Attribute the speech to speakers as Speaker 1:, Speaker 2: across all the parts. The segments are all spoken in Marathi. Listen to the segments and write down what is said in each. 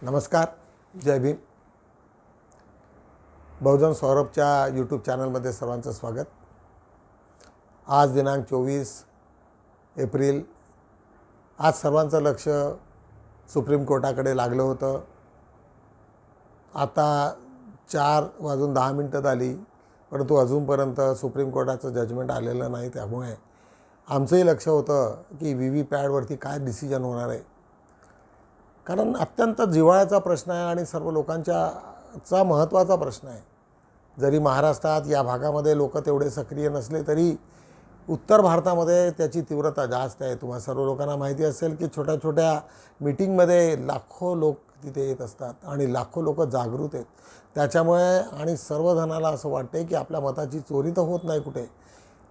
Speaker 1: नमस्कार, जय भीम. बहुजन सौरभच्या यूट्यूब चॅनलमध्ये सर्वांचं स्वागत. आज दिनांक 24 एप्रिल. आज सर्वांचं लक्ष सुप्रीम कोर्टाकडे लागलं होतं. आता 4:10 झाली, परंतु अजूनपर्यंत सुप्रीम कोर्टाचं जजमेंट आलेलं नाही. त्यामुळे आमचंही लक्ष होतं की व्ही-व्ही-पॅडवरती काय डिसिजन होणार आहे. कारण अत्यंत जिव्हाळ्याचा प्रश्न आहे आणि सर्व लोकांचा महत्त्वाचा प्रश्न आहे. जरी महाराष्ट्रात या भागामध्ये लोक तेवढे सक्रिय नसले तरी उत्तर भारतामध्ये त्याची तीव्रता जास्त आहे. तुम्हा सर्व लोकांना माहिती असेल की छोट्या छोट्या मीटिंगमध्ये लाखो लोक तिथे येत असतात आणि लाखो लोक जागृत आहेत. त्याच्यामुळे आणि सर्वजणाला असं वाटते की आपल्या मताची चोरी तर होत नाही कुठे.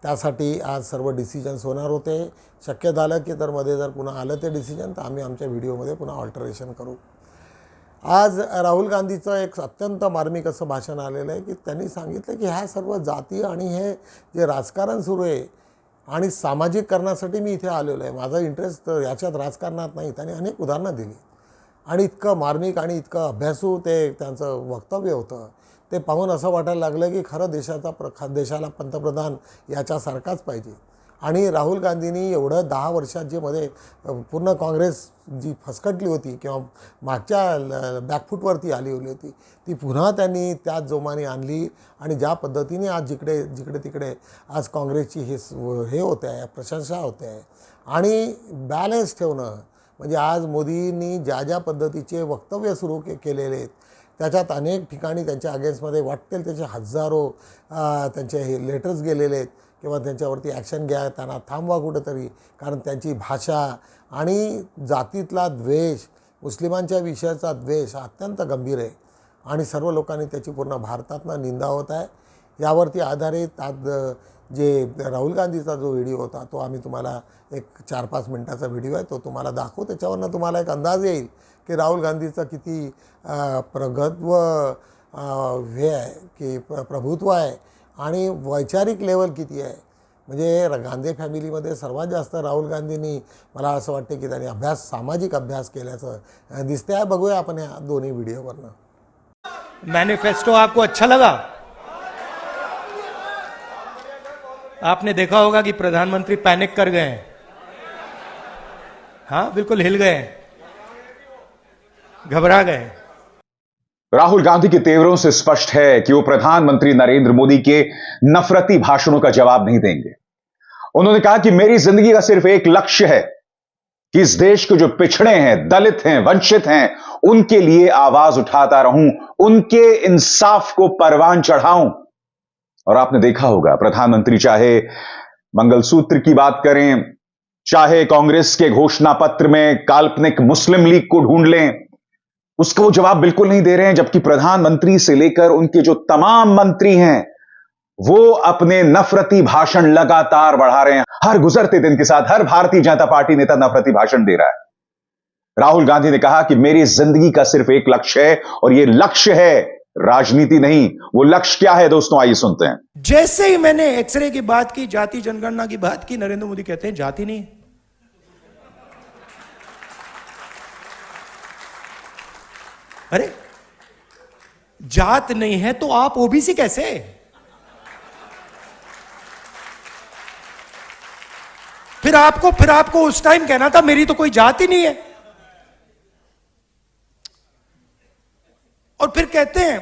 Speaker 1: त्यासाठी आज सर्व डिसिजन्स होणार होते. शक्य झालं की मध्ये जर पुन्हा आलं ते डिसिजन तर आम्ही आमच्या व्हिडिओमध्ये पुन्हा ऑल्टरेशन करू. आज राहुल गांधीचं एक अत्यंत मार्मिक असं भाषण आलेलं आहे की त्यांनी सांगितलं की ह्या सर्व जाती आणि हे जे राजकारण सुरू आहे आणि सामाजिककरणासाठी मी इथे आलेलो आहे. माझा इंटरेस्ट याच्यात राजकारणात नाही. त्यांनी अनेक उदाहरणं दिली आणि इतकं मार्मिक आणि इतकं अभ्यासू ते त्यांचं वक्तव्य होतं. ते पाहून असं वाटायला लागलं की खरं देशाला पंतप्रधान याच्यासारखाच पाहिजे. आणि राहुल गांधींनी एवढं 10 वर्षात जे मध्ये पूर्ण काँग्रेस जी फसकटली होती किंवा मागच्या बॅकफूटवरती आली होती ती पुन्हा त्यांनी त्याच जोमाने आणली. आणि ज्या पद्धतीने आज जिकडे तिकडे आज काँग्रेसची हे होते आहे, प्रशंसा होते आहे. आणि बॅलन्स ठेवणं म्हणजे आज मोदींनी ज्या पद्धतीचे वक्तव्य सुरू केलेले आहेत त्याच्यात अनेक ठिकाणी त्यांच्या अगेन्स्टमध्ये वाटेल त्याचे हजारो त्यांचे हे लेटर्स गेलेले आहेत किंवा त्यांच्यावरती ॲक्शन घ्या, त्यांना थांबवा कुठेतरी. कारण त्यांची भाषा आणि जातीतला द्वेष, मुस्लिमांच्या विषयाचा द्वेष अत्यंत गंभीर आहे आणि सर्व लोकांनी त्याची पूर्ण भारतातनं निंदा होत आहे. यावरती आधारित आज जे राहुल गांधीचा जो व्हिडिओ होता तो आम्ही तुम्हाला एक 4-5 मिनटाचा व्हिडिओ आहे तो तुम्हाला दाखवू. त्याच्यावरनं तुम्हाला एक अंदाज येईल की राहुल गांधीचं किती प्रगत्व हे आहे की प्रभुत्व आहे आणि वैचारिक लेवल किती आहे. म्हणजे गांधी फॅमिलीमध्ये सर्वात जास्त राहुल गांधींनी मला असं वाटते की त्यांनी सामाजिक अभ्यास केल्याचं दिसते आहे. बघूया आपण या दोन्ही व्हिडिओवरनं.
Speaker 2: मैनिफेस्टो आपको अच्छा लगा? आपने देखा होगा कि प्रधानमंत्री पैनिक कर गए हैं. हाँ, बिल्कुल हिल गए, घबरा गए.
Speaker 3: राहुल गांधी के तेवरों से स्पष्ट है कि वो प्रधानमंत्री नरेंद्र मोदी के नफरती भाषणों का जवाब नहीं देंगे. उन्होंने कहा कि मेरी जिंदगी का सिर्फ एक लक्ष्य है कि इस देश के जो पिछड़े हैं, दलित हैं, वंचित हैं, उनके लिए आवाज उठाता रहूं, उनके इंसाफ को परवान चढ़ाऊं. और आपने देखा होगा प्रधानमंत्री चाहे मंगलसूत्र की बात करें, चाहे कांग्रेस के घोषणा पत्र में काल्पनिक मुस्लिम लीग को ढूंढ लें, उसका वो जवाब बिल्कुल नहीं दे रहे हैं. जबकि प्रधानमंत्री से लेकर उनके जो तमाम मंत्री हैं वो अपने नफरती भाषण लगातार बढ़ा रहे हैं. हर गुजरते दिन के साथ हर भारतीय जनता पार्टी नेता नफरती भाषण दे रहा है. राहुल गांधी ने कहा कि मेरी जिंदगी का सिर्फ एक लक्ष्य है और यह लक्ष्य है राजनीति नहीं. वो लक्ष्य क्या है दोस्तों, आइए सुनते हैं.
Speaker 2: जैसे ही मैंने एक्सरे की बात की, जाति जनगणना की बात की, नरेंद्र मोदी कहते हैं जाति नहीं. अरे जात नहीं है तो आप ओबीसी कैसे? फिर आपको उस टाइम कहना था मेरी तो कोई जात ही नहीं है. और फिर कहते हैं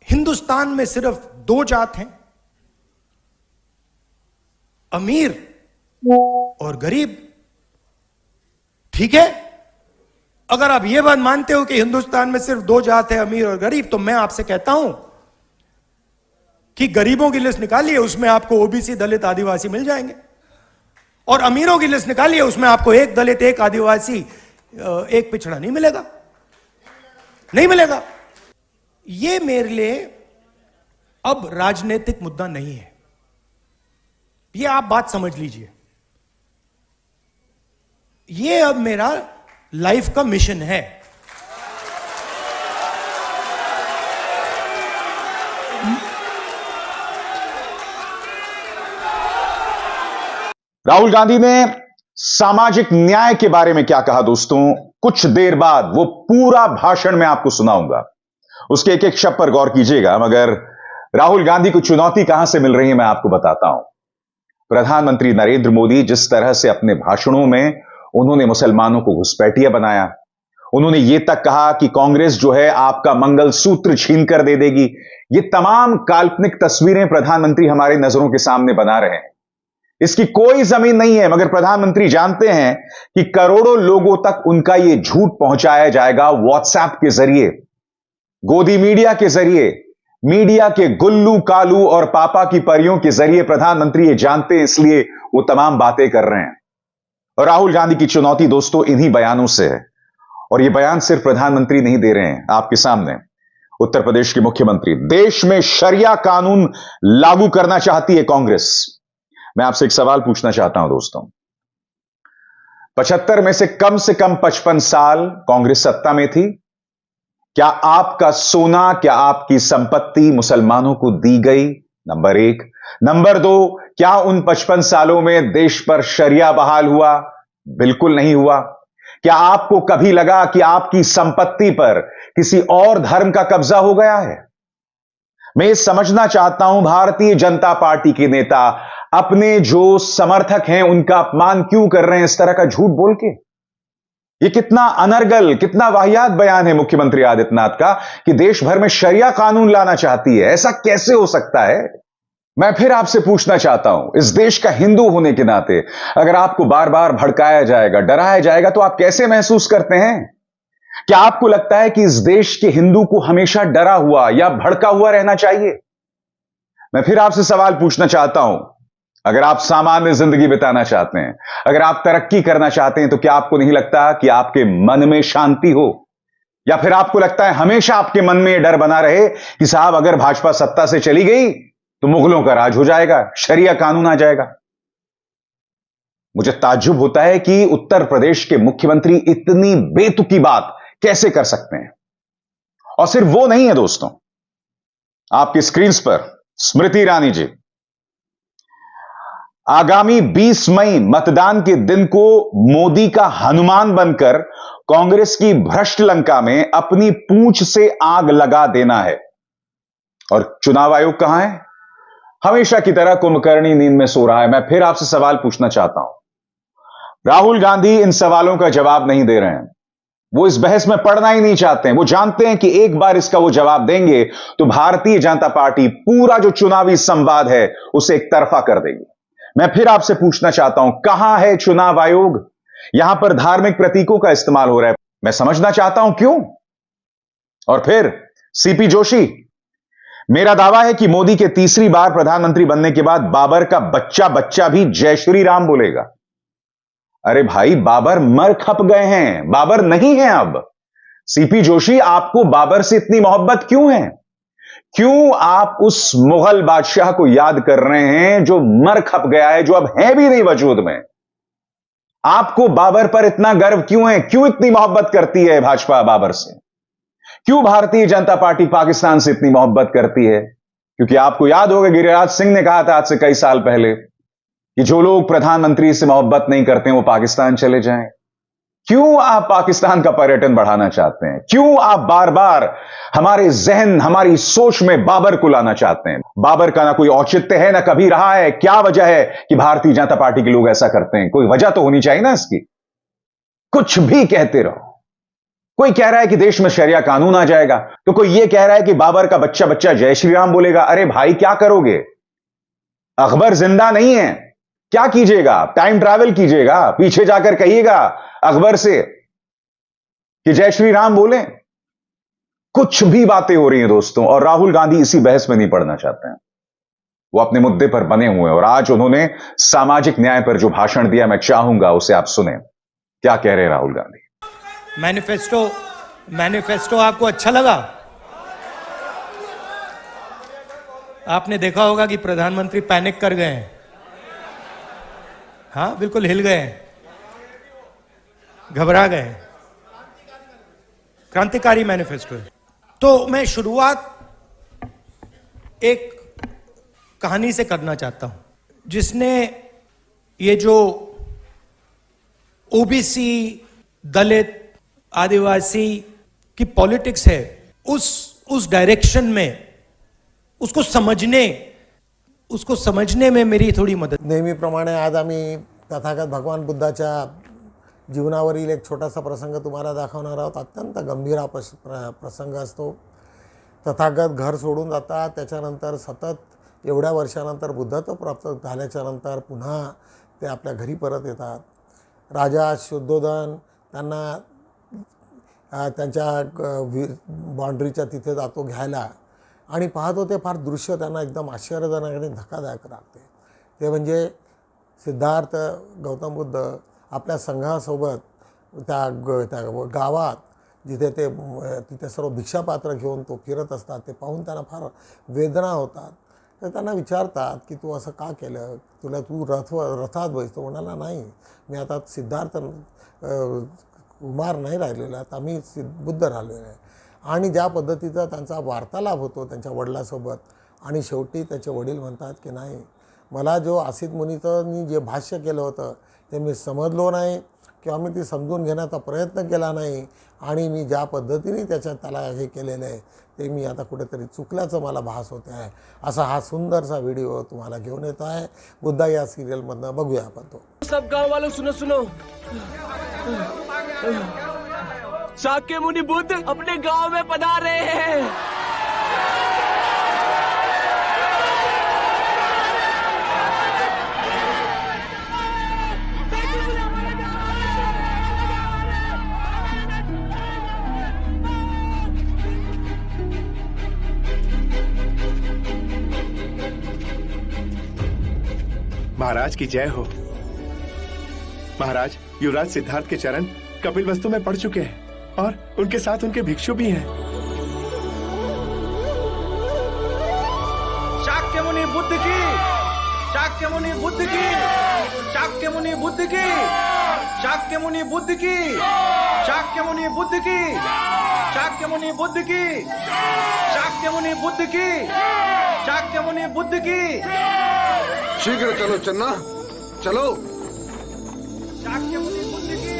Speaker 2: हिंदुस्तान में सिर्फ 2 जात हैं, अमीर और गरीब. ठीक है, अगर आप यह बात मानते हो कि हिंदुस्तान में सिर्फ 2 जात है, अमीर और गरीब, तो मैं आपसे कहता हूं कि गरीबों की लिस्ट निकालिए, उसमें आपको ओबीसी, दलित, आदिवासी मिल जाएंगे. और अमीरों की लिस्ट निकालिए, उसमें आपको एक दलित, एक आदिवासी, एक पिछड़ा नहीं मिलेगा. नहीं मिलेगा. यह मेरे लिए अब राजनीतिक मुद्दा नहीं है. यह आप बात समझ लीजिए. यह अब मेरा लाइफ का मिशन है.
Speaker 3: राहुल गांधी ने सामाजिक न्याय के बारे में क्या कहा दोस्तों, कुछ देर बाद वो पूरा भाषण मैं आपको सुनाऊंगा, उसके एक एक शब्द पर गौर कीजिएगा। मगर राहुल गांधी को चुनौती कहां से मिल रही है मैं आपको बताता हूं। प्रधानमंत्री नरेंद्र मोदी जिस तरह से अपने भाषणों में उन्होंने मुसलमानों को घुसपैठिया बनाया, उन्होंने यह तक कहा कि कांग्रेस जो है आपका मंगलसूत्र छीन कर दे देगी, ये तमाम काल्पनिक तस्वीरें प्रधानमंत्री हमारे नजरों के सामने बना रहे हैं। इसकी कोई जमीन नहीं है, मगर प्रधानमंत्री जानते हैं कि करोड़ों लोगों तक उनका यह झूठ पहुंचाया जाएगा व्हाट्सएप के जरिए, गोदी मीडिया के जरिए, मीडिया के गुल्लू कालू और पापा की परियों के जरिए प्रधानमंत्री ये जानते हैं, इसलिए वो तमाम बातें कर रहे हैं। और राहुल गांधी की चुनौती दोस्तों इन्हीं बयानों से है। और ये बयान सिर्फ प्रधानमंत्री नहीं दे रहे हैं, आपके सामने उत्तर प्रदेश के मुख्यमंत्री, देश में शरिया कानून लागू करना चाहती है कांग्रेस। मैं आपसे एक सवाल पूछना चाहता हूं दोस्तों, 75 में से कम 55 साल कांग्रेस सत्ता में थी। क्या आपका सोना, क्या आपकी संपत्ति मुसलमानों को दी गई? नंबर 1। नंबर 2, क्या उन 55 सालों में देश पर शरिया बहाल हुआ? बिल्कुल नहीं हुआ। क्या आपको कभी लगा कि आपकी संपत्ति पर किसी और धर्म का कब्जा हो गया है? मैं ये समझना चाहता हूं भारतीय जनता पार्टी के नेता अपने जो समर्थक हैं उनका अपमान क्यों कर रहे हैं इस तरह का झूठ बोल के। ये कितना अनर्गल, कितना वाहियात बयान है मुख्यमंत्री आदित्यनाथ का कि देश भर में शरिया कानून लाना चाहती है। ऐसा कैसे हो सकता है? मैं फिर आपसे पूछना चाहता हूं, इस देश का हिंदू होने के नाते अगर आपको बार बार भड़काया जाएगा, डराया जाएगा, तो आप कैसे महसूस करते हैं? क्या आपको लगता है कि इस देश के हिंदू को हमेशा डरा हुआ या भड़का हुआ रहना चाहिए? मैं फिर आपसे सवाल पूछना चाहता हूं, अगर आप सामान्य जिंदगी बिताना चाहते हैं, अगर आप तरक्की करना चाहते हैं, तो क्या आपको नहीं लगता कि आपके मन में शांति हो? या फिर आपको लगता है हमेशा आपके मन में यह डर बना रहे कि साहब अगर भाजपा सत्ता से चली गई तो मुगलों का राज हो जाएगा, शरिया कानून आ जाएगा? मुझे ताज्जुब होता है कि उत्तर प्रदेश के मुख्यमंत्री इतनी बेतुकी बात कैसे कर सकते हैं। और सिर्फ वो नहीं है दोस्तों, आपकी स्क्रीन पर स्मृति ईरानी जी आगामी 20 मई मतदान के दिन को मोदी का हनुमान बनकर कांग्रेस की भ्रष्ट लंका में अपनी पूंछ से आग लगा देना है। और चुनाव आयोग कहां है? हमेशा की तरह कुंभकर्णी नींद में सो रहा है। मैं फिर आपसे सवाल पूछना चाहता हूं, राहुल गांधी इन सवालों का जवाब नहीं दे रहे हैं, वो इस बहस में पड़ना ही नहीं चाहते हैं। वो जानते हैं कि एक बार इसका वो जवाब देंगे तो भारतीय जनता पार्टी पूरा जो चुनावी संवाद है उसे एक तरफा कर देगी। मैं फिर आपसे पूछना चाहता हूं, कहां है चुनाव आयोग? यहां पर धार्मिक प्रतीकों का इस्तेमाल हो रहा है, मैं समझना चाहता हूं क्यों। और फिर सीपी जोशी, मेरा दावा है कि मोदी के तीसरी बार प्रधानमंत्री बनने के बाद बाबर का बच्चा भी जय श्री राम बोलेगा। अरे भाई, बाबर मर खप गए हैं, बाबर नहीं है अब। सीपी जोशी, आपको बाबर से इतनी मोहब्बत क्यों है? क्यों आप उस मुगल बादशाह को याद कर रहे हैं जो मर खप गया है, जो अब है भी नहीं वजूद में? आपको बाबर पर इतना गर्व क्यों है? क्यों इतनी मोहब्बत करती है भाजपा बाबर से? क्यों भारतीय जनता पार्टी पाकिस्तान से इतनी मोहब्बत करती है? क्योंकि आपको याद होगा गिरिराज सिंह ने कहा था आज से कई साल पहले कि जो लोग प्रधानमंत्री से मोहब्बत नहीं करते वो पाकिस्तान चले जाएं। क्यों आप पाकिस्तान का पर्यटन बढ़ाना चाहते हैं? क्यों आप बार बार हमारे जहन, हमारी सोच में बाबर को लाना चाहते हैं? बाबर का ना कोई औचित्य है, ना कभी रहा है। क्या वजह है कि भारतीय जनता पार्टी के लोग ऐसा करते हैं? कोई वजह तो होनी चाहिए ना इसकी। कुछ भी कहते रहो। कोई कह रहा है कि देश में शरिया कानून आ जाएगा, तो कोई यह कह रहा है कि बाबर का बच्चा जय श्री राम बोलेगा। अरे भाई, क्या करोगे? अकबर जिंदा नहीं है, क्या कीजिएगा? टाइम ट्रैवल कीजिएगा, पीछे जाकर कहिएगा अकबर से कि जय श्री राम बोले। कुछ भी बातें हो रही हैं दोस्तों, और राहुल गांधी इसी बहस में नहीं पड़ना चाहते हैं। वो अपने मुद्दे पर बने हुए हैं। और आज उन्होंने सामाजिक न्याय पर जो भाषण दिया, मैं चाहूंगा उसे आप सुने। क्या कह रहे हैं राहुल गांधी?
Speaker 2: मैनिफेस्टो आपको अच्छा लगा? आपने देखा होगा कि प्रधानमंत्री पैनिक कर गए हैं। हाँ, बिल्कुल हिल गए हैं, घबरा गए हैं। क्रांतिकारी मैनिफेस्टो है। तो मैं शुरुआत एक कहानी से करना चाहता हूं, जिसने ये जो ओबीसी, दलित, आदिवासी की पॉलिटिक्स है, उस डायरेक्शन में उसको समझने में मेरी थोड़ी मदद।
Speaker 1: नेहमीप्रमाणे आज आम्ही तथागत भगवान बुद्धाच्या जीवनावरील एक छोटासा प्रसंग तुम्हाला दाखवणार आहोत. अत्यंत गंभीर हा प्रसंग असतो. तथागत घर सोडून जातात, त्याच्यानंतर सतत एवढ्या वर्षानंतर बुद्धत्व प्राप्त झाल्याच्यानंतर पुन्हा ते आपल्या घरी परत येतात. राजा शुद्धोधन त्यांना त्यांच्या बाउंड्रीच्या तिथे जातो घ्यायला आणि पाहतो ते फार दृश्य त्यांना एकदम आश्चर्यजनक आणि धक्कादायक लागते. ते म्हणजे सिद्धार्थ गौतम बुद्ध आपल्या संघासोबत त्या गावात जिथे तिथे सर्व भिक्षापात्र घेऊन तो फिरत असतात. ते पाहून त्यांना फार वेदना होतात. तर त्यांना विचारतात की तू असं का केलं, तू रथात बसतो. म्हणाला नाही, मी आता सिद्धार्थ कुमार नाही राहिलेला, आता मी बुद्ध राहिलेला आहे. आणि ज्या पद्धतीचा त्यांचा वार्तालाप होतो त्यांच्या वडिलांसोबत आणि शेवटी त्याचे वडील म्हणतात की नाही, मला जो आसित मुनीचं जे भाष्य केलं होतं ते मी समजलो नाही किंवा मी ती समजून घेण्याचा प्रयत्न केला नाही आणि मी ज्या पद्धतीने त्याला हे केलेलं आहे ते मी आता कुठेतरी चुकल्याचं मला भास होते आहे. असा हा सुंदरसा व्हिडिओ तुम्हाला घेऊन येतो आहे. बुद्धा या सिरियलमधनं बघूया आपण तो.
Speaker 4: सब गांव वालों सुनो, शाक्य मुनि बुद्ध अपने गांव में पधार रहे हैं.
Speaker 5: महाराज की जय हो. महाराज, युवराज सिद्धार्थ के चरण कपिल वस्तु में पड़ चुके हैं और उनके साथ उनके भिक्षु भी हैं.
Speaker 4: शाक्य मुनि बुद्ध की, शाक्य मुनि बुद्ध की, शाक्य मुनि बुद्ध की, शाक्य मुनि बुद्ध की, शाक्य मुनि बुद्ध की, शाक्य मुनि बुद्ध की, शाक्य मुनि बुद्ध की, शाक्य मुनि बुद्ध की.
Speaker 6: शीघ्र चलो चन्ना, चलो.
Speaker 4: शाक्य मुनि बुद्ध की,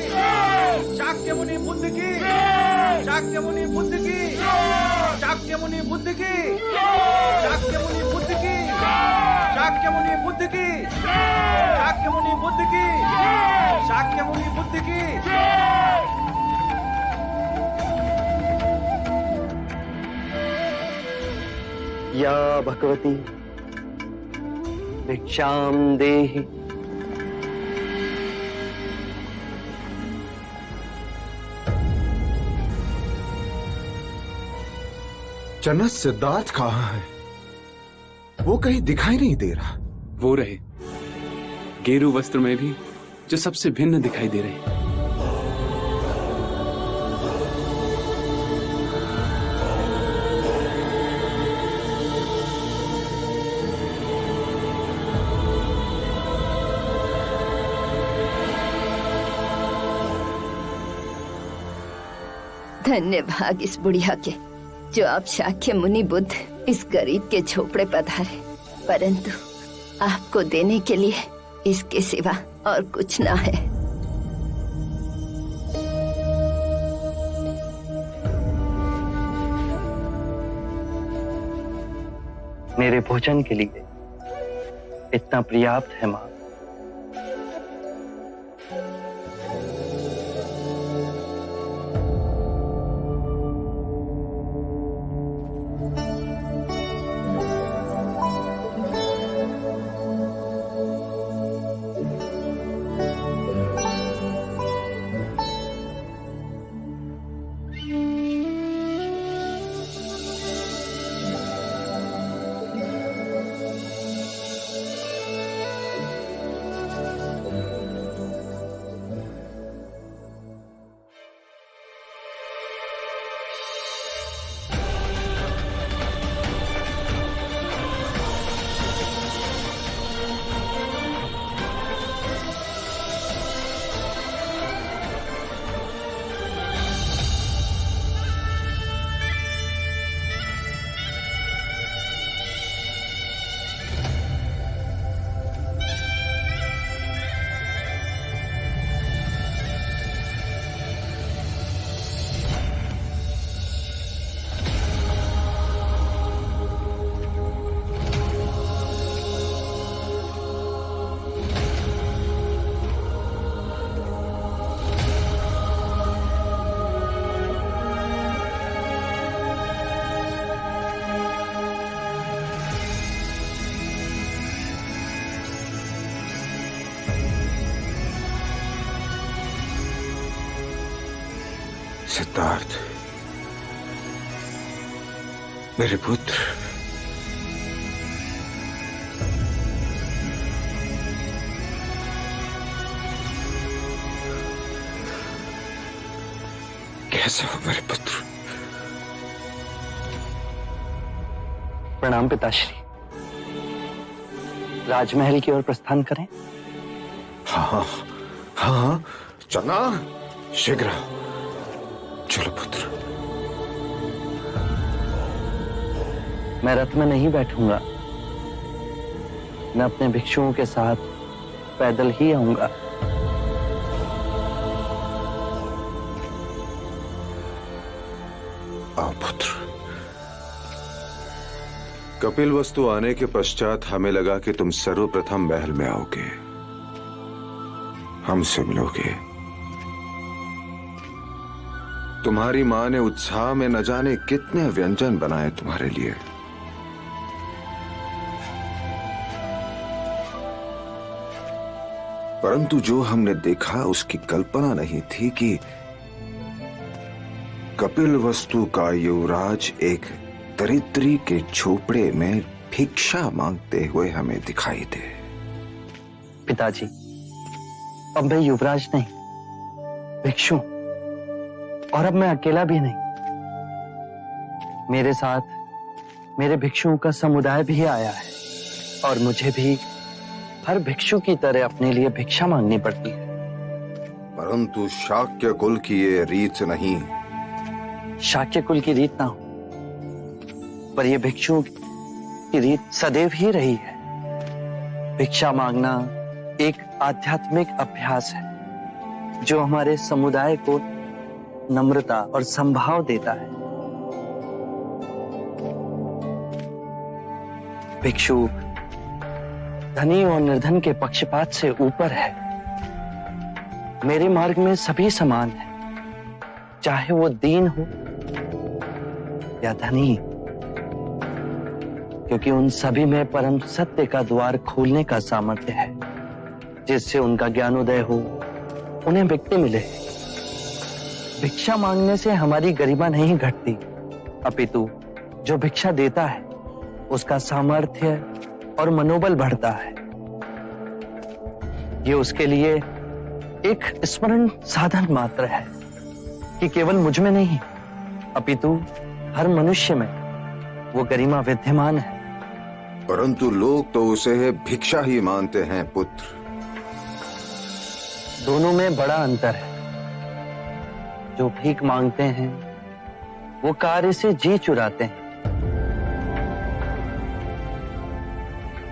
Speaker 4: शाक्य मुनि बुद्ध की, शाक्य मुनि बुद्ध की, शाक्य मुनि बुद्ध की, शाक्य मुनि बुद्ध की, शाक्य मुनि बुद्ध की, शाक्य मुनि बुद्ध की, शाक्य मुनि बुद्ध की.
Speaker 7: या भगवती भिक्षाम देहि.
Speaker 6: चन्ना, सिद्धार्थ कहाँ है? वो कहीं दिखाई नहीं दे रहा.
Speaker 8: वो रहे गेरू वस्त्र में भी, जो सबसे भिन्न दिखाई दे रहे.
Speaker 9: धन्य भाग इस बुढ़िया के जो आप शाक्य मुनि बुद्ध इस गरीब के झोपड़े पधारे, परंतु आपको देने के लिए इसके सिवा और कुछ ना है.
Speaker 7: मेरे भोजन के लिए इतना पर्याप्त है मां.
Speaker 6: सिद्धार्थ, मेरे पुत्र, कैसे हो मेरे पुत्र?
Speaker 7: प्रणाम पिताश्री। राजमहल की ओर प्रस्थान करें?
Speaker 6: हाँ हाँ हाँ, चलना शीघ्र। चलो पुत्र।
Speaker 7: मैं रथ में नहीं बैठूंगा, मैं अपने भिक्षुओं के साथ पैदल ही आऊंगा।
Speaker 6: आओ पुत्र। कपिलवस्तु आने के पश्चात हमें लगा कि तुम सर्वप्रथम महल में आओगे, हमसे मिलोगे। तुम्हारी मां ने उत्साह में न जाने कितने व्यंजन बनाए तुम्हारे लिए। परंतु जो हमने देखा उसकी कल्पना नहीं थी कि कपिलवस्तु का युवराज एक दरिद्री के झोपड़े में भिक्षा मांगते हुए हमें दिखाई दे।
Speaker 7: पिताजी, अब मैं युवराज नहीं, भिक्षु, और अब मैं अकेला भी नहीं। मेरे साथ मेरे भिक्षुओं का समुदाय भी आया है और मुझे भी हर भिक्षु की तरह अपने लिए भिक्षा मांगनी पड़ती है।
Speaker 6: परंतु शाक्य कुल की ये रीत नहीं।
Speaker 7: शाक्य कुल की रीत ना हो, पर यह भिक्षुओं की रीत सदैव ही रही है। भिक्षा मांगना एक आध्यात्मिक अभ्यास है जो हमारे समुदाय को नम्रता और संभाव देता है। भिक्षु धनी और निर्धन के पक्षपात से ऊपर है। मेरे मार्ग में सभी समान है, चाहे वो दीन हो या धनी, क्योंकि उन सभी में परम सत्य का द्वार खोलने का सामर्थ्य है, जिससे उनका ज्ञानोदय हो, उन्हें मुक्ति मिले। भिक्षा मांगने से हमारी गरिमा नहीं घटती, अपितु जो भिक्षा देता है उसका सामर्थ्य और मनोबल बढ़ता है। ये उसके लिए एक स्मरण साधन मात्र है कि केवल मुझ में नहीं, अपितु हर मनुष्य में वो गरिमा विद्यमान है।
Speaker 6: परंतु लोग तो उसे भिक्षा ही मानते हैं पुत्र।
Speaker 7: दोनों में बड़ा अंतर है। जो भीख मांगते हैं वो कार्य से जी चुराते हैं।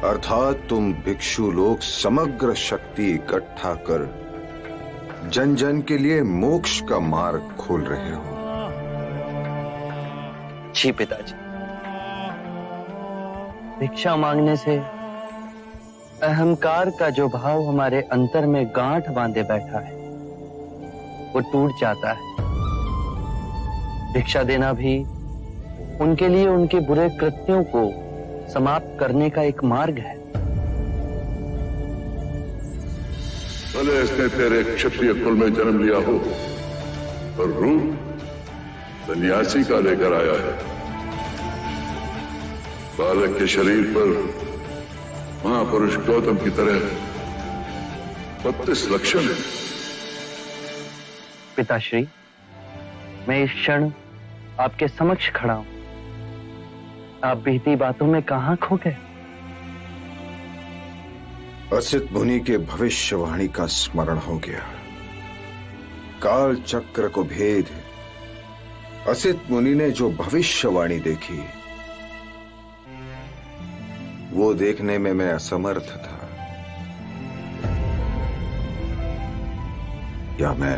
Speaker 6: अर्थात तुम भिक्षु लोग समग्र शक्ति इकट्ठा कर जन जन के लिए मोक्ष का मार्ग खोल रहे हो।
Speaker 7: जी पिताजी, भिक्षा मांगने से अहंकार का जो भाव हमारे अंतर में गांठ बांधे बैठा है वो टूट जाता है। भिक्षा देना भी उनके लिए उनके बुरे कृत्यों को समाप्त करने का एक मार्ग है।
Speaker 10: भले इसने तेरे क्षत्रिय कुल में जन्म लिया हो, पर रूप सन्यासी का लेकर आया है। बालक के शरीर पर महापुरुष गौतम की तरह 32 लक्षण है।
Speaker 7: पिताश्री, मैं इस क्षण आपके समक्ष खड़ा हूं। आप बीती बातों में कहां खो गए?
Speaker 6: असित मुनि के भविष्यवाणी का स्मरण हो गया। काल चक्र को भेद असित मुनि ने जो भविष्यवाणी देखी वो देखने में मैं असमर्थ था, या मैं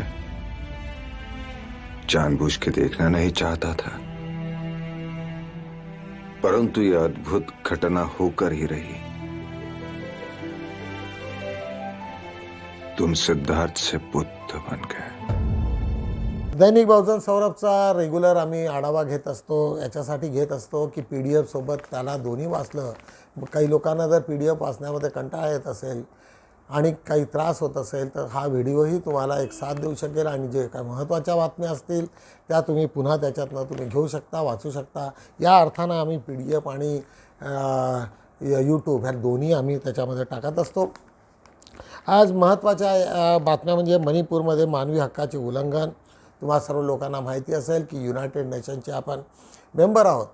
Speaker 6: जानबूझ के देखना नहीं चाहता था। परंतु यह अद्भुत घटना होकर ही रही। तुम सिद्धार्थ से बुद्ध बन गए।
Speaker 1: दैनिक बहुजन सौरभचा रेग्युलर आम्ही आढावा घेत असतो, याच्यासाठी घेत असतो की PDF सोबत त्याला दोन्ही वाचलं। काही लोकांना जर PDF वाचण्यामध्ये कंटाळा येत असेल आणि काही त्रास होत असेल तर हा व्हिडिओही तुम्हाला एक साथ देऊ शकेल आणि जे काय महत्त्वाच्या बातम्या असतील त्या तुम्ही पुन्हा त्याच्यातनं तुम्ही घेऊ शकता, वाचू शकता. या अर्थानं आम्ही PDF आणि यूट्यूब ह्या दोन्ही आम्ही त्याच्यामध्ये टाकत असतो. आज महत्त्वाच्या बातम्या म्हणजे मणिपूरमध्ये मानवी हक्काचे उल्लंघन. तुम्हा सर्व लोकांना माहिती असेल की युनायटेड नेशनचे आपण मेंबर आहोत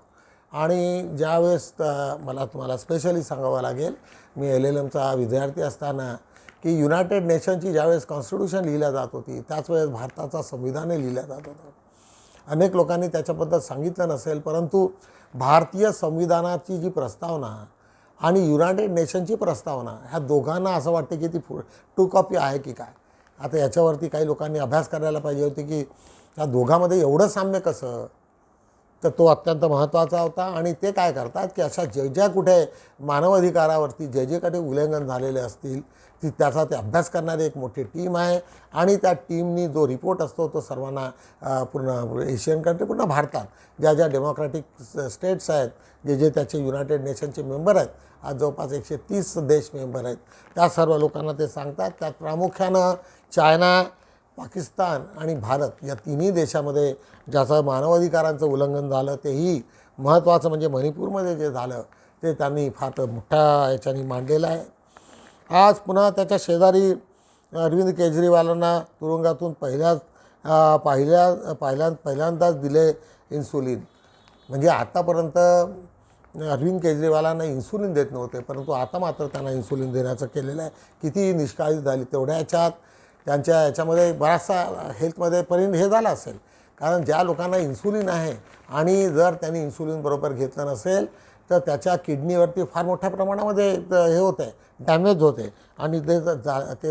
Speaker 1: आणि ज्यावेळेस मला तुम्हाला स्पेशली सांगावं लागेल, मी LLMचा विद्यार्थी असताना की युनायटेड नेशनची ज्यावेळेस कॉन्स्टिट्यूशन लिहिल्या जात होती त्याच वेळेस भारताचा संविधानही लिहिल्या जात होतं. अनेक लोकांनी त्याच्याबद्दल सांगितलं नसेल, परंतु भारतीय संविधानाची जी प्रस्तावना आणि युनायटेड नेशनची प्रस्तावना ह्या दोघांना असं वाटते की ती टू कॉपी आहे की काय. आता याच्यावरती काही लोकांनी अभ्यास करायला पाहिजे होते की त्या दोघांमध्ये एवढं साम्य कसं. तर तो अत्यंत महत्त्वाचा होता. आणि ते काय करतात की अशा जे ज्या कुठे मानवाधिकारावरती जे काही उल्लंघन झालेले असतील त्याचा ते अभ्यास करणारी एक मोठी टीम आहे आणि त्या टीमनी जो रिपोर्ट असतो तो सर्वांना पूर्ण एशियन कंट्री, पूर्ण भारतात ज्या ज्या डेमोक्रॅटिक स्टेट्स आहेत, जे त्याचे युनायटेड नेशनचे मेंबर आहेत, आज जवळपास 130 देश मेंबर आहेत, त्या सर्व लोकांना ते सांगतात. त्यात प्रामुख्यानं चायना, पाकिस्तान आणि भारत या तिन्ही देशामध्ये ज्याचं मानवाधिकारांचं उल्लंघन झालं तेही महत्त्वाचं म्हणजे मणिपूरमध्ये जे झालं ते त्यांनी फार मोठ्या याच्याने मांडलेलं आहे. आज पुन्हा त्याच्या शेजारी अरविंद केजरीवालांना तुरुंगातून पहिल्यांदाच दिले इन्सुलिन. म्हणजे आतापर्यंत अरविंद केजरीवालांना इन्सुलिन देत नव्हते, परंतु आता मात्र त्यांना इन्सुलिन देण्याचं केलेलं आहे. किती निष्काळजी झाली तेवढ्या ह्याच्यात त्यांच्या याच्यामध्ये बराचसा हेल्थमध्ये हे झाला असेल. कारण ज्या लोकांना इन्सुलिन आहे आणि जर त्यांनी इन्सुलिन बरोबर घेतलं नसेल तर त्याच्या किडनीवरती फार मोठ्या प्रमाणामध्ये हे होते, डॅमेज होते आणि ते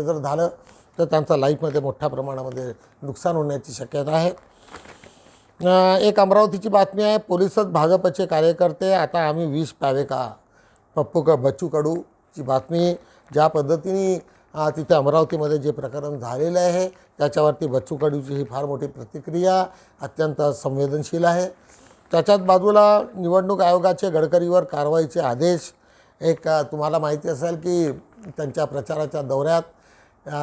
Speaker 1: जर झालं तर त्यांचा लाईफमध्ये मोठ्या प्रमाणामध्ये नुकसान होण्याची शक्यता आहे. एक अमरावतीची बातमी आहे, पोलिसच भाजपचे कार्यकर्ते आता आम्ही विष प्यावे का. बच्चू कडूची बातमी. ज्या पद्धतीने तिथे अमरावतीमध्ये जे प्रकरण झालेलं आहे त्याच्यावरती बच्चू कडूची ही फार मोठी प्रतिक्रिया अत्यंत संवेदनशील आहे. त्याच्याच बाजूला निवडणूक आयोगाचे गडकरीवर कारवाईचे आदेश. एक तुम्हाला माहिती असेल की त्यांच्या प्रचाराच्या दौऱ्यात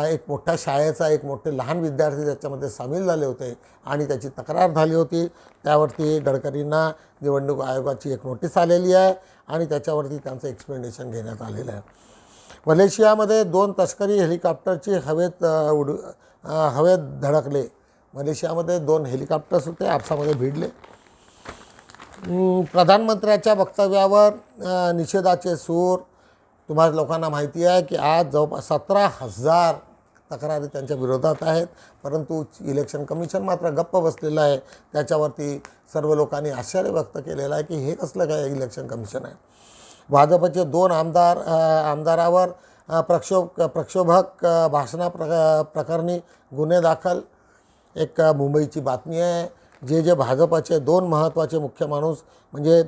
Speaker 1: एक मोठ्या शाळेचा एक मोठे लहान विद्यार्थी त्याच्यामध्ये सामील झाले होते आणि त्याची तक्रार झाली होती. त्यावरती गडकरींना निवडणूक आयोगाची एक नोटीस आलेली आहे आणि त्याच्यावरती त्यांचं एक्सप्लेनेशन घेण्यात आलेलं आहे. मलेशियामध्ये 2 तस्करी हेलिकॉप्टरची हवेत धडकले. मलेशियामध्ये 2 हेलिकॉप्टर्स होते, आपसामध्ये भिडले. प्रधानमंत्र्याच्या वक्तव्यावर निषेधाचे सूर. तुम्हाला लोकांना माहिती आहे की आज जवळपास 17,000 तक्रारी त्यांच्या विरोधात आहेत, परंतु इलेक्शन कमिशन मात्र गप्प बसलेलं आहे. त्याच्यावरती सर्व लोकांनी आश्चर्य व्यक्त केलेलं आहे की हे कसलं काय इलेक्शन कमिशन आहे. भाजपचे 2 आमदारावर प्रक्षोभक प्रकरणी गुन्हे दाखल. एक मुंबईची बातमी आहे. जे भाजपचे 2 महत्त्वाचे मुख्य माणूस म्हणजे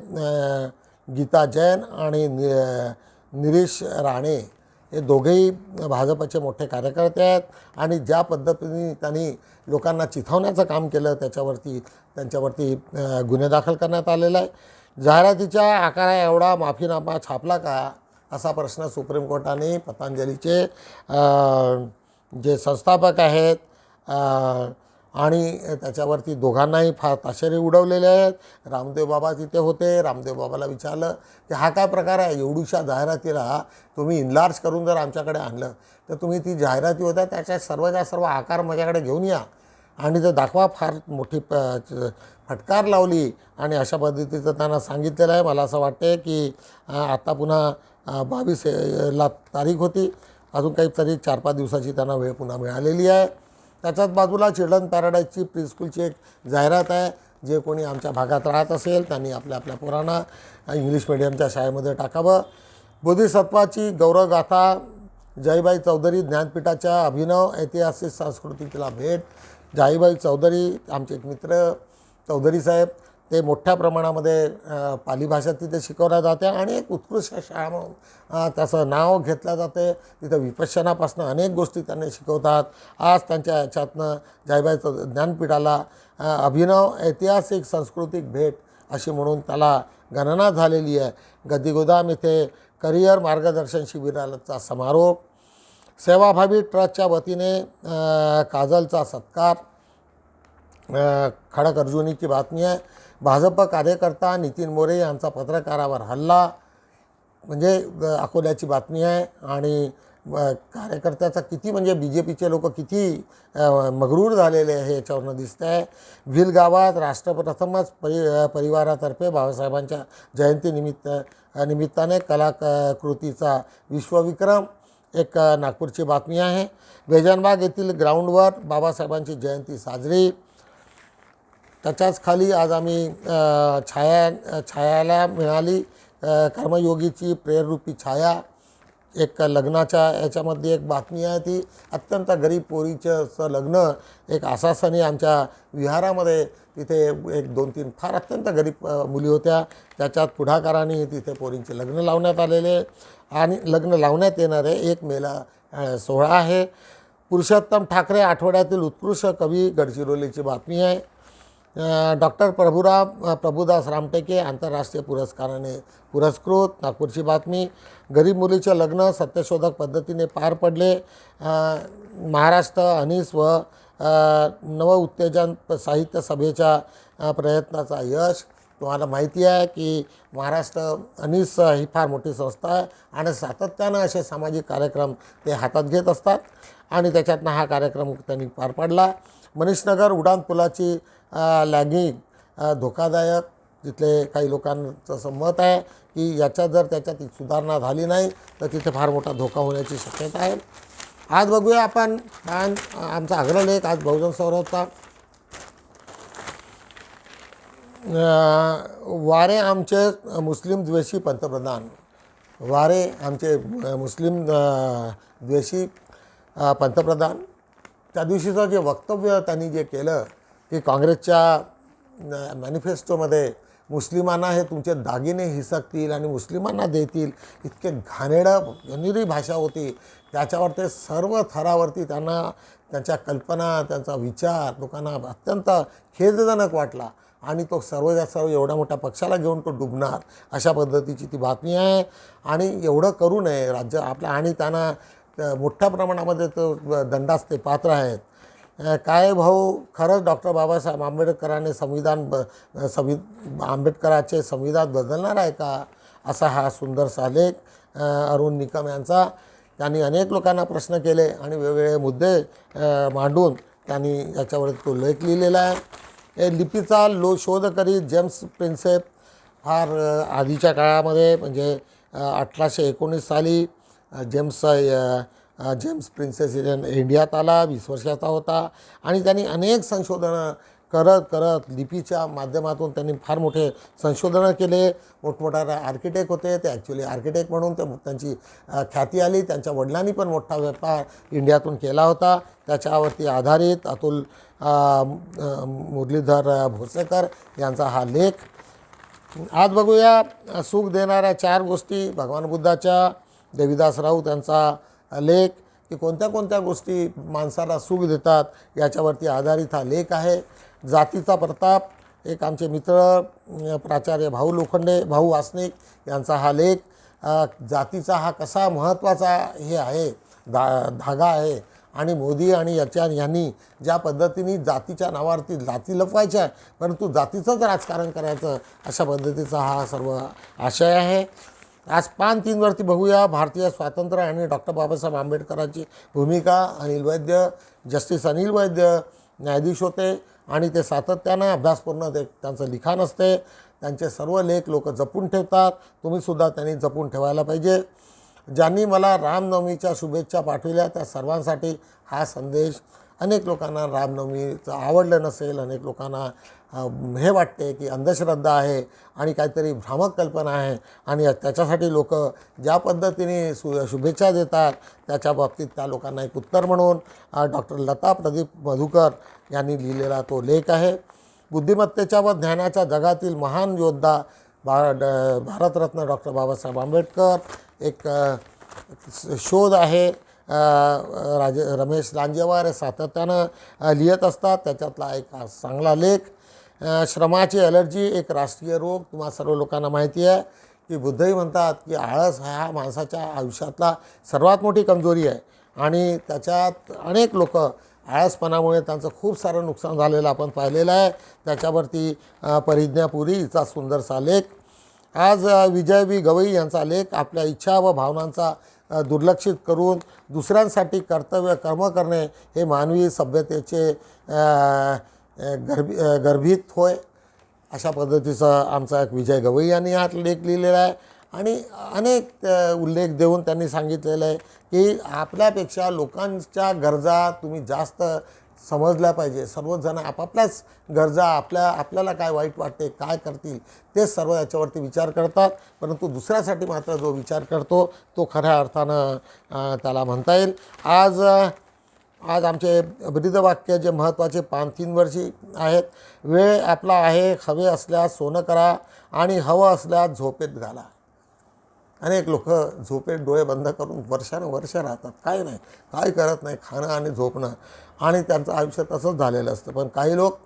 Speaker 1: गीता जैन आणि निरीश राणे हे दोघेही भाजपचे मोठे कार्यकर्ते आहेत आणि ज्या पद्धतीने त्यांनी लोकांना चिथावण्याचं काम केलं त्यांच्यावरती गुन्हे दाखल करण्यात आलेला आहे. जाहिरातीच्या आकारा एवढा माफीनामा छापला का असा प्रश्न सुप्रीम कोर्टाने पतंजलीचे जे संस्थापक आहेत आणि त्याच्यावरती दोघांनाही फार ताशेरे उडवलेले आहेत. रामदेव बाबा तिथे होते. रामदेव बाबाला विचारलं की हा काय प्रकार आहे, एवढूशा जाहिरातीला तुम्ही इनलार्ज करून जर आमच्याकडे आणलं तर तुम्ही ती जाहिराती होत्या त्याच्या सर्वच्या सर्व आकार माझ्याकडे घेऊन या आणि ते दाखवा. फार मोठी फटकार लावली आणि अशा पद्धतीचं त्यांना सांगितलेलं आहे. मला असं वाटते की आता पुन्हा 22 तारीख होती, अजून काहीतरी 4-5 दिवसाची त्यांना वेळ पुन्हा मिळालेली आहे. त्याच्याच बाजूला चिल्ड्रन पॅराडाईजची प्रीस्कूलची एक जाहिरात आहे. जे कोणी आमच्या भागात राहत असेल त्यांनी आपल्या पोरांना इंग्लिश मिडियमच्या शाळेमध्ये टाकावं. बोधिसत्वाची गौरवगाथा. जाईबाई चौधरी ज्ञानपीठाच्या अभिनव ऐतिहासिक संस्कृतीला भेट. जाईबाई चौधरी आमचे एक मित्र चौधरी साहेब, ते मोठ्या प्रमाणामध्ये पाली भाषा तिथे शिकवल्या जाते आणि एक उत्कृष्ट शाळा म्हणून त्याचं नाव घेतलं जाते. तिथं विपश्यनापासून अनेक गोष्टी त्यांनी शिकवतात. आज त्यांच्या याच्यातनं जाईबाई ज्ञानपीठाला अभिनव ऐतिहासिक सांस्कृतिक भेट अशी म्हणून त्याला गणना झालेली आहे. गद्दीगोदाम येथे करिअर मार्गदर्शन शिबिराचा समारोप. सेवाभावी ट्रस्टच्या वतीने काजलचा सत्कार. खडक अर्जुनीची बातमी आहे. भाजप कार्यकर्ता नितीन मोरे यांचा पत्रकारावर हल्ला, म्हणजे अकोल्याची बातमी आहे. आणि कार्यकर्त्याचा किती म्हणजे बी जे पीचे लोक किती मगरूर झालेले आहे याच्यावरनं दिसतं आहे. भिल गावात राष्ट्रप्रथमच परिवारातर्फे बाबासाहेबांच्या निमित्ताने कलाकृतीचा विश्वविक्रम. एक नागपूरची बातमी आहे. बेजानबाग येथील ग्राउंडवर बाबासाहेबांची जयंती साजरी. त्याच्याच खाली आज आम्ही छायाला मिळाली कर्मयोगीची प्रेररूपी छाया. एक लग्नाच्या याच्यामध्ये एक बातमी आहे, ती अत्यंत गरीब पोरीचं लग्न एक आसासाने आमच्या विहारामध्ये, तिथे एक 2-3 फार अत्यंत गरीब मुली होत्या, त्याच्यात पुढाकाराने तिथे पोरींचे लग्न लावण्यात आलेले आणि लग्न लावण्यात येणारे 1 मेला सोहळा आहे. पुरुषोत्तम ठाकरे आठवड्यातील उत्कृष्ट कवी गडचिरोलीची बातमी आहे. डॉक्टर प्रभुदास रामटेके आंतरराष्ट्रीय पुरस्काराने पुरस्कृत. नागपूरची बातमी. गरीब मुलीचे लग्न सत्यशोधक पद्धतीने पार पडले. महाराष्ट्र अनीस व नवउत्तेजन साहित्य सभेच्या प्रयत्नाचा यश. तुम्हाला माहिती आहे की महाराष्ट्र अनीस ही फार मोठी संस्था आहे आणि सातत्यानं असे सामाजिक कार्यक्रम ते हातात घेत असतात आणि त्याच्यातनं हा कार्यक्रम त्यांनी पार पाडला. मनीषनगर उड्डाणपुलाची लॅगिंग धोकादायक. तिथले काही लोकांचं असं मत आहे की याच्यात जर त्याच्यात सुधारणा झाली नाही तर तिथे फार मोठा धोका होण्याची शक्यता आहे. आज बघूया आपण आमचा अग्रलेख आज बहुजन सौरभचा. वारे आमचे मुस्लिम द्वेषी पंतप्रधान. वारे आमचे मुस्लिम द्वेषी पंतप्रधान. त्या दिवशीचं जे वक्तव्य त्यांनी जे केलं की काँग्रेसच्या मॅनिफेस्टोमध्ये मुस्लिमांना हे तुमचे दागिने हिसकतील आणि मुस्लिमांना देतील, इतके घाणेरडं घाणेरडी भाषा होती. त्याच्यावर ते सर्व थरावरती त्यांना त्यांच्या कल्पना, त्यांचा विचार लोकांना अत्यंत खेदजनक वाटला आणि तो सर्वच्या सर्व एवढ्या मोठ्या पक्षाला घेऊन तो डुबणार अशा पद्धतीची ती बातमी आहे. आणि एवढं करू नये राज्य आपल्या, आणि त्यांना मोठ्या प्रमाणामध्ये तो दंडास ते पात्र आहेत. काय भाऊ, खरंच डॉक्टर बाबासाहेब आंबेडकरांनी आंबेडकरांचे संविधान बदलणार आहे का, असा हा सुंदरसा लेख अरुण निकम यांचा. त्यांनी अनेक लोकांना प्रश्न केले आणि वेगवेगळे मुद्दे मांडून त्यांनी याच्यावर तो लेख लिहिलेला आहे. हे लिपीचा शोध करीत जेम्स प्रिन्सेप फार आधीच्या काळामध्ये म्हणजे 1819 साली जेम्स प्रिन्सेस इंडियात आला. 20 वर्षाचा होता आणि त्यांनी अनेक संशोधनं करत लिपीच्या माध्यमातून त्यांनी फार मोठे संशोधनं केले. मोठमोठा आर्किटेक्ट होते ते, ॲक्च्युली आर्किटेक्ट म्हणून त्यांची ख्याती आली. त्यांच्या वडिलांनी पण मोठा व्यापार इंडियातून केला होता. त्याच्यावरती आधारित अतुल मुरलीधर भोसेकर यांचा हा लेख. आज बघूया सुख देणाऱ्या 4 गोष्टी भगवान बुद्धाच्या. देवीदास राऊत यांचा लेख की कोणत्या कोणत्या गोष्टी माणसाला सुख देतात याच्यावरती आधारित हा लेख आहे. जातीचा प्रताप, एक आमचे मित्र प्राचार्य भाऊ लोखंडे, भाऊ वासनिक यांचा हा लेख. जातीचा हा कसा महत्त्वाचा हे आहे धागा आहे आणि मोदी आणि यांनी ज्या पद्धतीने जातीच्या नावावरती जाती लपवायच्या परंतु जातीचंच राजकारण करायचं अशा पद्धतीचा हा सर्व आशय आहे. आज पान 3 वरती बघूया भारतीय स्वातंत्र्य आणि डॉक्टर बाबासाहेब आंबेडकरांची भूमिका. अनिल वैद्य, जस्टिस अनिल वैद्य न्यायाधीश होते आणि ते सातत्यानं अभ्यासपूर्ण त्यांचं लिखाण असते. त्यांचे सर्व लेख लोक जपून ठेवतात. तुम्हीसुद्धा त्यांनी जपून ठेवायला पाहिजे. ज्यांनी मला रामनवमीच्या शुभेच्छा पाठवल्या त्या सर्वांसाठी हा संदेश. अनेक लोकांना रामनवमीचं आवडलं नसेल, अनेक लोकांना हे वाटते की अंधश्रद्धा आहे आणि काहीतरी भ्रामक कल्पना आहे आणि त्याच्यासाठी लोक ज्या पद्धतीने शुभेच्छा देतात त्याच्या बाबतीत त्या लोकांना एक उत्तर म्हणून डॉक्टर लता प्रदीप मधुकर यांनी लिहिलेला तो लेख आहे. बुद्धिमत्तेच्या व ज्ञानाच्या जगातील महान योद्धा भारतरत्न डॉक्टर बाबासाहेब आंबेडकर. एक शोध आहे. रमेश लांजेवार सातत्यानं लिहित असतात. त्याच्यातला एक चांगला लेख. श्रमाची ॲलर्जी एक राष्ट्रीय रोग. तुम्हा सर्व लोकांना माहिती आहे की बुद्धही म्हणतात की आळस हा माणसाच्या आयुष्यातला सर्वात मोठी कमजोरी आहे आणि त्याच्यात अनेक लोक आळसपणामुळे त्यांचं खूप सारं नुकसान झालेलं आपण पाहिलेलं आहे. त्याच्यावरती परिज्ञापुरी हिचा सुंदरसा लेख. आज विजय बी गवई यांचा लेख आपल्या इच्छा व भावनांचा दुर्लक्षित करून दुसऱ्यांसाठी कर्म करणे हे मानवी सभ्यतेचे गर्भित होय, अशा पद्धतीचं आमचा एक विजय गवई यांनी हा लेख लिहिलेला आहे. आणि अनेक उल्लेख देऊन त्यांनी सांगितलेलं आहे की आपल्यापेक्षा लोकांच्या गरजा तुम्ही जास्त समजल्या पाहिजे. सर्वजण आपापल्याच गरजा आपल्याला काय वाईट वाटते, काय करतील ते सर्व याच्यावरती विचार करतात, परंतु दुसऱ्यासाठी मात्र जो विचार करतो तो खऱ्या अर्थानं त्याला म्हणता येईल. आज आमचे ब्रीदवाक्य जे महत्त्वाचे 3 वर्षी आहेत. वेळ आपला आहे, हवे असल्यास सोनं करा आणि हवं असल्यास झोपेत घाला. अनेक लोक झोपेत डोळे बंद करून वर्षानुवर्ष राहतात, काय नाही, काय करत नाही, खाणं आणि झोपणं, आणि त्यांचं आयुष्य तसंच झालेलं असतं. पण काही लोक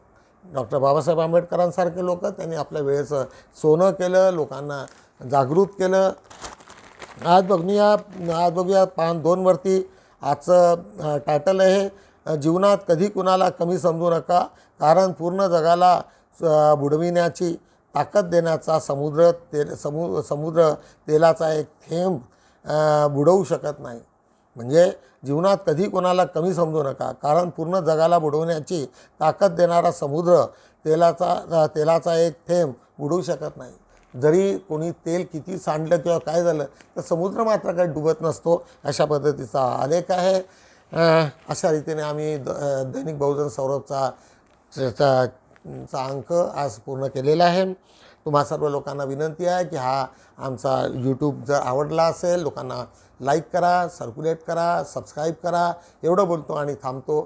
Speaker 1: डॉक्टर बाबासाहेब आंबेडकरांसारखे लोक त्यांनी आपल्या वेळेचं सोनं केलं, लोकांना जागृत केलं. आज बघूया पान 2 वरती आजचं टायटल आहे, जीवनात कधी कुणाला कमी समजू नका, कारण पूर्ण जगाला बुडविण्याची ताकद देण्याचा समुद्र तेलाचा एक थेंब बुडवू शकत नाही. म्हणजे जीवनात कधी कोणाला कमी समजू नका, कारण पूर्ण जगाला बुडवण्याची ताकद देणारा समुद्र तेलाचा एक थेंब बुडवू शकत नाही. जरी कोणी तेल किती सांडलं किंवा काय झालं तर समुद्र मात्र काही डुबत नसतो, अशा पद्धतीचा आलेख आहे. अशा रीतीने आम्ही दैनिक बहुजन सौरभचा अंक आज पूर्ण केलेला आहे. तुम्हा सर्व लोकांना विनंती आहे की हा आमचा यूट्यूब जर आवडला असेल, लोकांना लाईक करा, सर्क्युलेट करा, सबस्क्राईब करा. एवढं बोलतो आणि थांबतो.